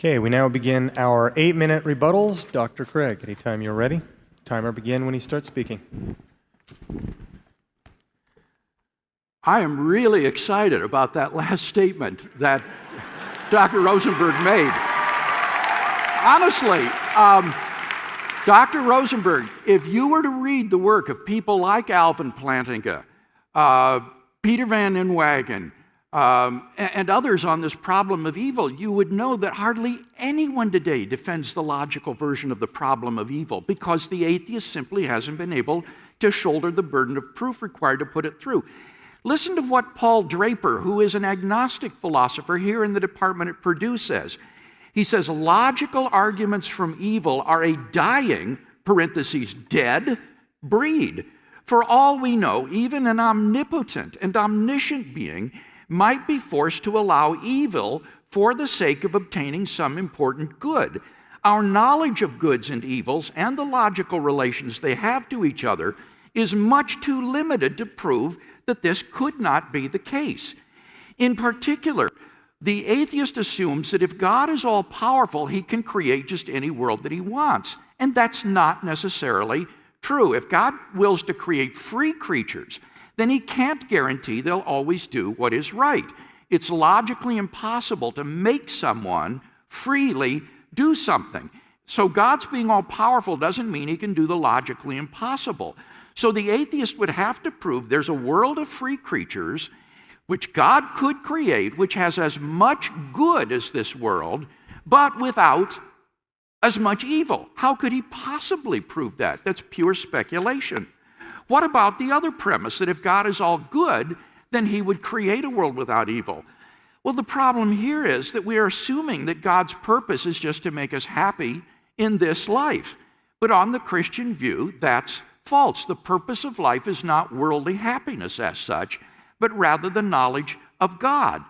Okay, we now begin our 8-minute rebuttals. Dr. Craig, anytime you're ready. Timer begin when you start speaking. I am really excited about that last statement that Dr. Rosenberg made. Honestly, Dr. Rosenberg, if you were to read the work of people like Alvin Plantinga, Peter Van Inwagen, and others on this problem of evil, you would know that hardly anyone today defends the logical version of the problem of evil because the atheist simply hasn't been able to shoulder the burden of proof required to put it through. Listen to what Paul Draper, who is an agnostic philosopher here in the department at Purdue, says. He says, logical arguments from evil are a dying, parentheses, dead breed. For all we know, even an omnipotent and omniscient being might be forced to allow evil for the sake of obtaining some important good. Our knowledge of goods and evils and the logical relations they have to each other is much too limited to prove that this could not be the case. In particular, the atheist assumes that if God is all-powerful, he can create just any world that he wants. And that's not necessarily true. If God wills to create free creatures, then he can't guarantee they'll always do what is right. It's logically impossible to make someone freely do something. So God's being all-powerful doesn't mean he can do the logically impossible. So the atheist would have to prove there's a world of free creatures which God could create, which has as much good as this world, but without as much evil. How could he possibly prove that? That's pure speculation. What about the other premise, that if God is all good, then he would create a world without evil? Well, the problem here is that we are assuming that God's purpose is just to make us happy in this life. But on the Christian view, that's false. The purpose of life is not worldly happiness as such, but rather the knowledge of God.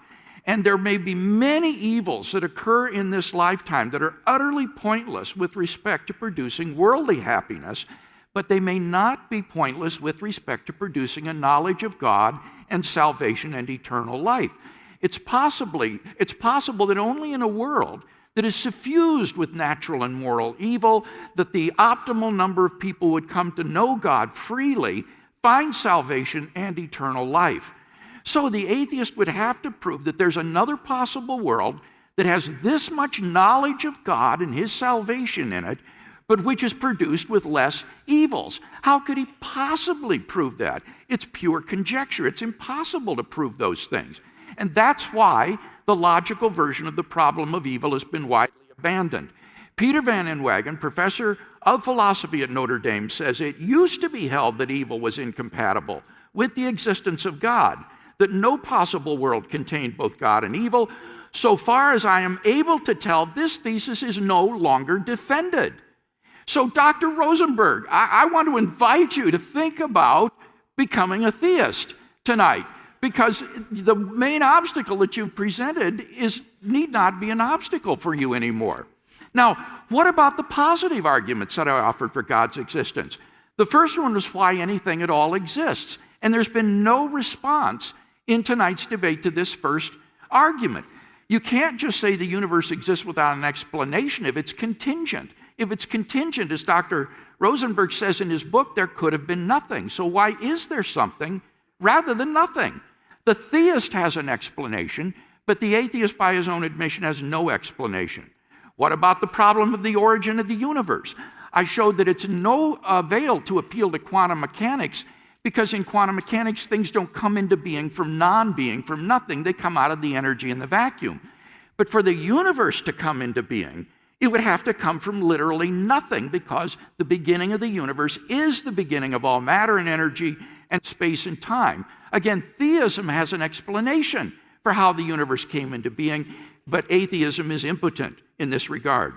And there may be many evils that occur in this lifetime that are utterly pointless with respect to producing worldly happiness, but they may not be pointless with respect to producing a knowledge of God and salvation and eternal life. It's possible that only in a world that is suffused with natural and moral evil, that the optimal number of people would come to know God freely, find salvation and eternal life. So the atheist would have to prove that there's another possible world that has this much knowledge of God and his salvation in it, but which is produced with less evils. How could he possibly prove that? It's pure conjecture. It's impossible to prove those things. And that's why the logical version of the problem of evil has been widely abandoned. Peter Van Inwagen, professor of philosophy at Notre Dame, says it used to be held that evil was incompatible with the existence of God, that no possible world contained both God and evil. So far as I am able to tell, this thesis is no longer defended. So, Dr. Rosenberg, I want to invite you to think about becoming a theist tonight, because the main obstacle that you've presented need not be an obstacle for you anymore. Now, what about the positive arguments that I offered for God's existence? The first one was why anything at all exists, and there's been no response in tonight's debate to this first argument. You can't just say the universe exists without an explanation if it's contingent. If it's contingent, as Dr. Rosenberg says in his book, there could have been nothing. So why is there something rather than nothing? The theist has an explanation, but the atheist, by his own admission, has no explanation. What about the problem of the origin of the universe? I showed that it's no avail to appeal to quantum mechanics, because in quantum mechanics, things don't come into being from non-being, from nothing. They come out of the energy in the vacuum. But for the universe to come into being, it would have to come from literally nothing, because the beginning of the universe is the beginning of all matter and energy and space and time. Again, theism has an explanation for how the universe came into being, but atheism is impotent in this regard.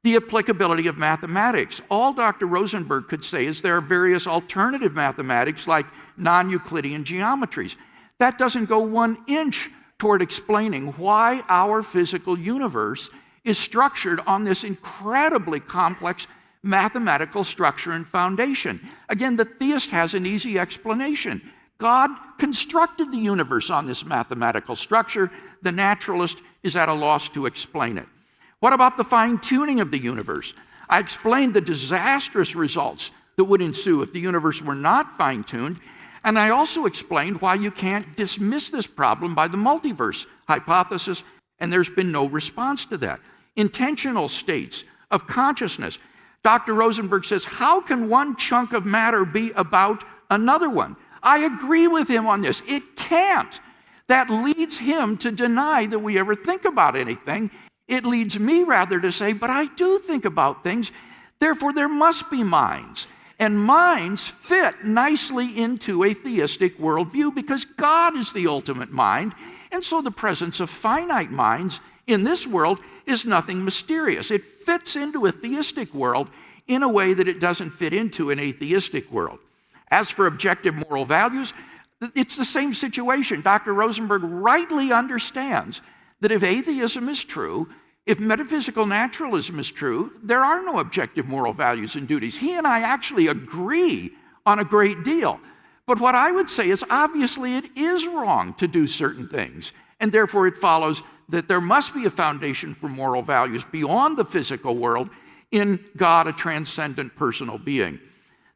The applicability of mathematics. All Dr. Rosenberg could say is there are various alternative mathematics like non-Euclidean geometries. That doesn't go 1 inch toward explaining why our physical universe is structured on this incredibly complex mathematical structure and foundation. Again, the theist has an easy explanation. God constructed the universe on this mathematical structure. The naturalist is at a loss to explain it. What about the fine-tuning of the universe? I explained the disastrous results that would ensue if the universe were not fine-tuned, and I also explained why you can't dismiss this problem by the multiverse hypothesis, and there's been no response to that. Intentional states of consciousness. Dr. Rosenberg says, how can one chunk of matter be about another one? I agree with him on this. It can't. That leads him to deny that we ever think about anything. It leads me rather to say, but I do think about things, therefore there must be minds. And minds fit nicely into a theistic worldview because God is the ultimate mind, and so the presence of finite minds in this world is nothing mysterious. It fits into a theistic world in a way that it doesn't fit into an atheistic world. As for objective moral values, it's the same situation. Dr. Rosenberg rightly understands that if atheism is true, if metaphysical naturalism is true, there are no objective moral values and duties. He and I actually agree on a great deal. But what I would say is obviously it is wrong to do certain things, and therefore it follows that there must be a foundation for moral values beyond the physical world in God, a transcendent personal being.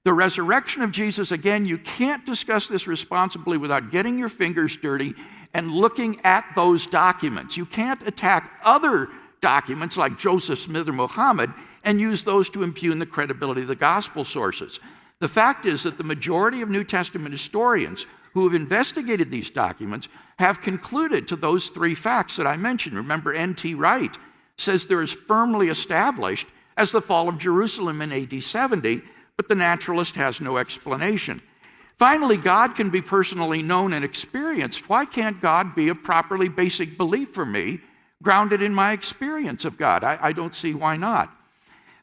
The resurrection of Jesus, again, you can't discuss this responsibly without getting your fingers dirty and looking at those documents. You can't attack other documents like Joseph Smith or Muhammad and use those to impugn the credibility of the gospel sources. The fact is that the majority of New Testament historians who have investigated these documents have concluded to those three facts that I mentioned. Remember, N.T. Wright says there is firmly established as the fall of Jerusalem in AD 70, but the naturalist has no explanation. Finally, God can be personally known and experienced. Why can't God be a properly basic belief for me, grounded in my experience of God? I don't see why not.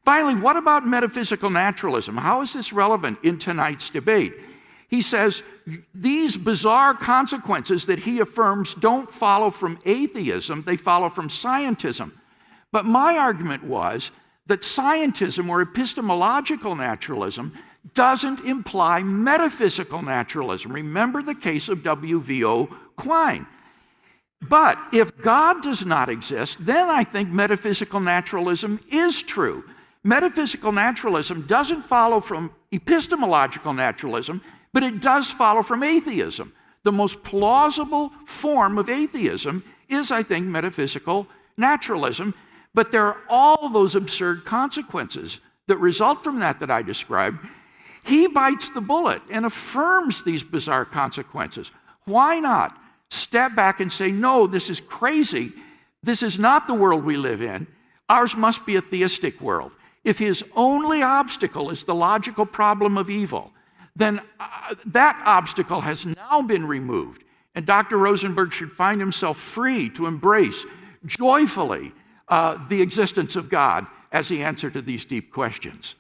Finally, what about metaphysical naturalism? How is this relevant in tonight's debate? He says these bizarre consequences that he affirms don't follow from atheism, they follow from scientism. But my argument was that scientism or epistemological naturalism doesn't imply metaphysical naturalism. Remember the case of W.V.O. Quine. But if God does not exist, then I think metaphysical naturalism is true. Metaphysical naturalism doesn't follow from epistemological naturalism, but it does follow from atheism. The most plausible form of atheism is, I think, metaphysical naturalism, but there are all those absurd consequences that result from that I described. He bites the bullet and affirms these bizarre consequences. Why not step back and say, no, this is crazy. This is not the world we live in. Ours must be a theistic world. If his only obstacle is the logical problem of evil, then that obstacle has now been removed. And Dr. Rosenberg should find himself free to embrace joyfully the existence of God as the answer to these deep questions.